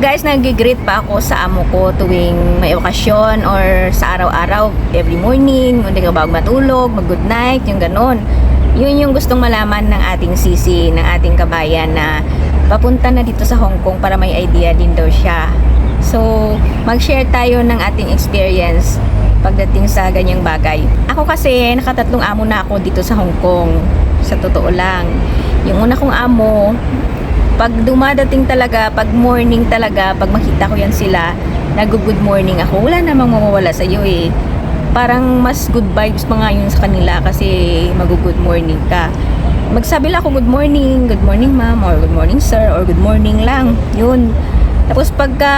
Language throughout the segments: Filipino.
guys, nag-greet pa ako sa amo ko tuwing may okasyon or sa araw-araw, every morning, hindi ka bago matulog, mag-good night, yung ganon. Yun yung gustong malaman ng ating sisi, ng ating kabayan na papunta na dito sa Hong Kong para may idea din daw siya. So, mag-share tayo ng ating experience pagdating sa ganyang bagay. Ako kasi, nakatatlong amo na ako dito sa Hong Kong. Sa totoo lang. Yung una kong amo, pag dumadating talaga, pag morning talaga, pag makita ko yan sila, nag-good morning ako. Wala namang mawawala sa iyo eh. Parang mas good vibes pa nga yun sa kanila kasi mag-good morning ka. Magsabi lang ako good morning ma'am, or good morning sir, or good morning lang. Yun. Tapos pagka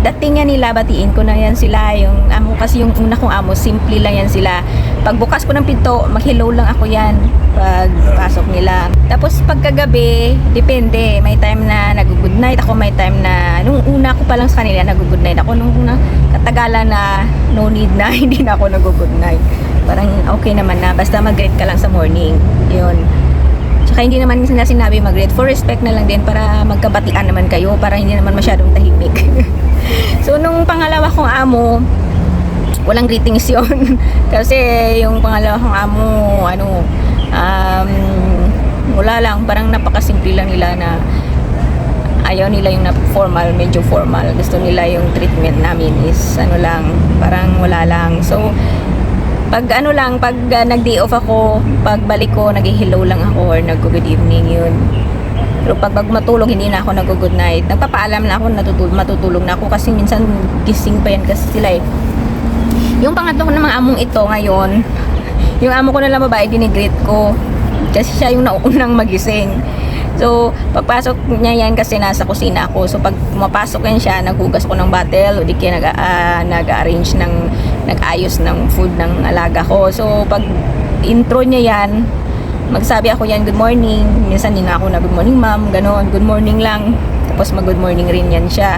dating yan nila, batiin ko na yan sila. Yung amo kasi yung una kong amo, simple lang yan sila. Pagbukas ko ng pinto, mag-hello lang ako yan pag pasok nila. Tapos pagkagabi, depende. May time na nag-good night ako, may time na nung una ko pa lang sa kanila nag-good night ako. Nung una katagalan na no need na hindi na ako nag-good night. Parang okay naman na basta mag-greet ka lang sa morning. Yun. Tsaka hindi naman sila sinabi mag-greet, for respect na lang din para magkabatian naman kayo, para hindi naman masyadong tahimik. So nung pangalawa kong amo, walang greetings yun. Kasi yung pangalawa kong amo, wala lang, parang napakasimple lang nila na ayaw nila yung formal, medyo formal. Gusto nila yung treatment namin is parang wala lang. So pag nag-day off ako, pagbalik ko, nag-hello lang ako or nag-good evening, yun. Pero pag matulog, hindi na ako nag-good night. Nagpapaalam na ako, matutulog na ako kasi minsan gising pa yan kasi sila eh. Yung pangatlo ko ng mga among ito ngayon, yung amo ko na lang babae, dinigreet ko. Kasi siya yung naunang magising. So, pagpasok niya yan kasi nasa kusina ako. So, pag pumapasok yan siya, naghugas ko ng bottle o di kaya nag-arrange nag-ayos ng food ng alaga ko. So, pag intro niya yan, magsabi ako yan, good morning. Minsan din ako na good morning ma'am, ganon, good morning lang. Tapos mag-good morning rin yan siya.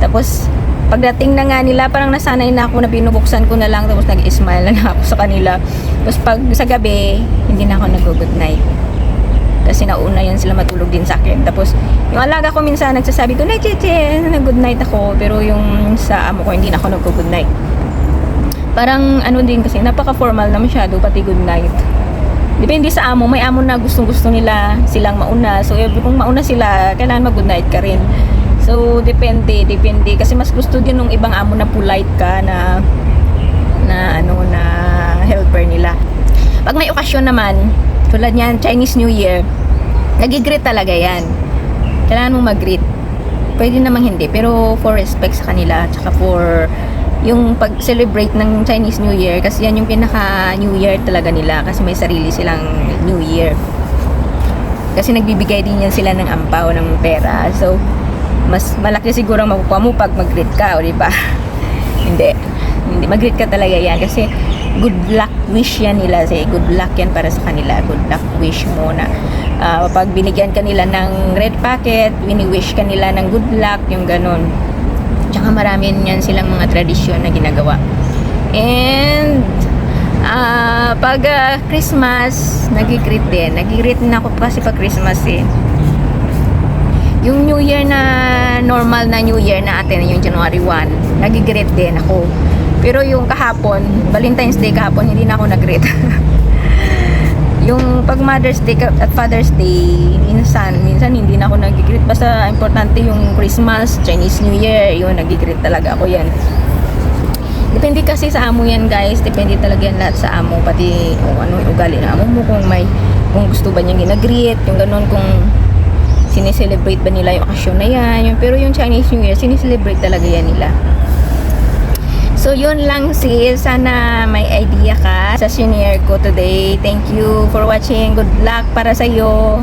Tapos, pagdating na nga nila, parang nasanay na ako na binubuksan ko na lang, tapos nag-smile na ako sa kanila. Tapos pag sa gabi, hindi na ako nag-good night. Kasi nauna yan sila matulog din sa akin. Tapos, yung alaga ko minsan nagsasabi, good night, Cheche, nag-good night ako. Pero yung sa amo ko, hindi na ako nag-good night. Parang din kasi, napaka-formal na masyado, pati good night. Depende sa amo, may amo na gustong-gusto nila silang mauna. So, kung mauna sila, kailangan mag-good night ka rin. So, depende. Kasi mas gusto din ng ibang amo na polite ka na helper nila. Pag may okasyon naman, tulad niyan, Chinese New Year, nag-greet talaga yan. Kailangan mo mag-greet. Pwede namang hindi, pero for respect sa kanila, tsaka for yung pag-celebrate ng Chinese New Year, kasi yan yung pinaka-New Year talaga nila, kasi may sarili silang New Year. Kasi nagbibigay din yan sila ng ampaw, ng pera. So, mas malaki siguro makukuha mo pag mag-greet ka, o diba? Hindi, mag-greet ka talaga yan, kasi good luck wish yan nila. Good luck yan para sa kanila. Good luck wish mo na pag binigyan kanila ng red packet, wini-wish kanila ng good luck, yung ganon. Tsaka marami yan silang mga tradisyon na ginagawa. And pag Christmas, nag-greet din. Nag-greet na ako kasi pag Christmas eh. Yung New Year na normal na New Year na atin, yung January 1, nag-greet din ako. Pero yung kahapon, Valentine's Day kahapon, hindi na ako nag-greet. Yung pag Mother's Day at Father's Day, minsan hindi na ako nag-greet. Basta importante yung Christmas, Chinese New Year, yun, nag-greet talaga ako yan. Depende kasi sa amo yan, guys. Depende talaga yan lahat sa amo. Pati kung ano yung ugali na amo mo, kung gusto ba niyang ginag-greet, yung ganun, kung sineselebrate ba nila yung okasyon na yan. Pero yung Chinese New Year, sineselebrate talaga yan nila. So, yun lang sis. Sana may idea ka sa senior ko today. Thank you for watching. Good luck para sa'yo.